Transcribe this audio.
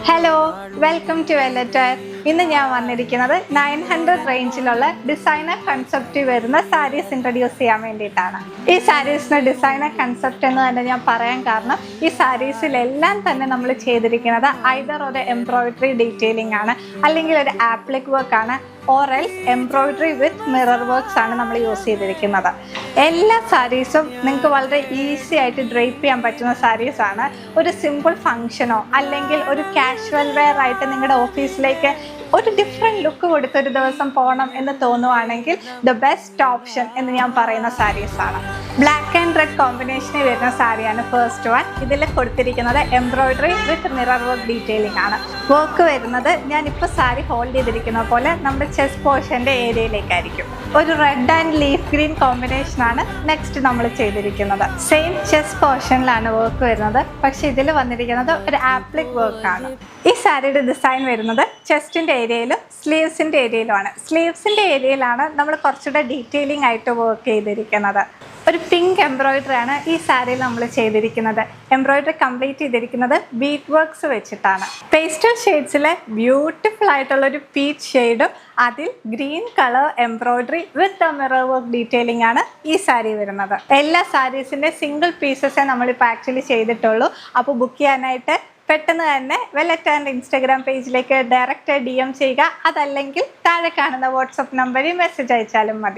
Hello, welcome to വെല്ലറ്റർ. ഇന്ന് ഞാൻ വന്നിരിക്കുന്നത് 900 റേഞ്ചിലുള്ള ഡിസൈനർ കൺസെപ്റ്റ് വരുന്ന സാരീസ് ഇൻട്രൊഡ്യൂസ് ചെയ്യാൻ വേണ്ടിയിട്ടാണ്. ഈ സാരീസിന് ഡിസൈനർ കൺസെപ്റ്റ് എന്ന് തന്നെ ഞാൻ പറയാൻ കാരണം ഈ സാരീസിലെല്ലാം തന്നെ നമ്മൾ ചെയ്തിരിക്കുന്നത് ഐദർ ഒരു എംബ്രോയിഡറി ഡീറ്റെയിലിംഗ് ആണ്, അല്ലെങ്കിൽ ഒരു ആപ്ലിക് വർക്ക് ആണ്, or else embroidery with mirror works ആണ് നമ്മൾ യൂസ് ചെയ്തിരിക്കുന്നത്. എല്ലാ സാരീസും നിങ്ങൾക്ക് വളരെ ഈസി ആയിട്ട് ഡ്രേപ്പ് ചെയ്യാൻ പറ്റുന്ന സാരീസാണ്. ഒരു സിമ്പിൾ ഫങ്ഷനോ അല്ലെങ്കിൽ ഒരു കാഷ്വൽ വെയർ ആയിട്ട് നിങ്ങളുടെ ഓഫീസിലേക്ക് ഒരു ഡിഫറെൻറ്റ് ലുക്ക് കൊടുത്തൊരു ദിവസം പോകണം എന്ന് തോന്നുവാണെങ്കിൽ ദ ബെസ്റ്റ് ഓപ്ഷൻ എന്ന് ഞാൻ പറയുന്ന സാരീസാണ്. ബ്ലാക്ക് ആൻഡ് റെഡ് കോമ്പിനേഷനിൽ വരുന്ന സാരിയാണ് ഫസ്റ്റ് വൺ. ഇതിൽ കൊടുത്തിരിക്കുന്നത് എംബ്രോയിഡറി വിത്ത് മിറർ വർക്ക് ഡീറ്റെയിലിംഗ് ആണ്. വർക്ക് വരുന്നത് ഞാനിപ്പോൾ സാരി ഹോൾഡ് ചെയ്തിരിക്കുന്ന പോലെ നമ്മുടെ ചെസ്റ്റ് പോർഷൻ്റെ ഏരിയയിലേക്കായിരിക്കും. ഒരു റെഡ് ആൻഡ് ലീഫ് ഗ്രീൻ കോമ്പിനേഷനാണ് നെക്സ്റ്റ് നമ്മൾ ചെയ്തിരിക്കുന്നത്. സെയിം ചെസ്റ്റ് പോർഷനിലാണ് വർക്ക് വരുന്നത്, പക്ഷെ ഇതിൽ വന്നിരിക്കുന്നത് ഒരു ആപ്ലിക് വർക്കാണ്. ഈ സാരിയുടെ ഡിസൈൻ വരുന്നത് ചെസ്റ്റിൻ്റെ ഏരിയയിലും സ്ലീവ്സിൻ്റെ ഏരിയയിലുമാണ്. സ്ലീവ്സിൻ്റെ ഏരിയയിലാണ് നമ്മൾ കുറച്ചുകൂടെ ഡീറ്റെയിലിംഗ് ആയിട്ട് വർക്ക് ചെയ്തിരിക്കുന്നത്. ഒരു പിങ്ക് എംബ്രോയിഡറി ആണ് ഈ സാരിയിൽ നമ്മൾ ചെയ്തിരിക്കുന്നത്. എംബ്രോയിഡറി കംപ്ലീറ്റ് ചെയ്തിരിക്കുന്നത് ബീഡ് വർക്ക്സ് വെച്ചിട്ടാണ്. പേസ്റ്റൽ ഷെയ്ഡ്സിലെ ബ്യൂട്ടിഫുൾ ആയിട്ടുള്ളൊരു പീച്ച് ഷെയ്ഡും അതിൽ ഗ്രീൻ കളർ എംബ്രോയിഡറി വിത്ത് മിറർ വർക്ക് ഡീറ്റെയിലിംഗ് ആണ് ഈ സാരി വരുന്നത്. എല്ലാ സാരീസിൻ്റെ സിംഗിൾ പീസസേ നമ്മളിപ്പോൾ ആക്ച്വലി ചെയ്തിട്ടുള്ളൂ. അപ്പോൾ ബുക്ക് ചെയ്യാനായിട്ട് പെട്ടെന്ന് തന്നെ വെല്ലറ്ററിൻ്റെ ഇൻസ്റ്റാഗ്രാം പേജിലേക്ക് ഡയറക്റ്റ് DM ചെയ്യുക. അതല്ലെങ്കിൽ താഴെ കാണുന്ന വാട്സപ്പ് നമ്പറിൽ മെസ്സേജ് അയച്ചാലും മതി.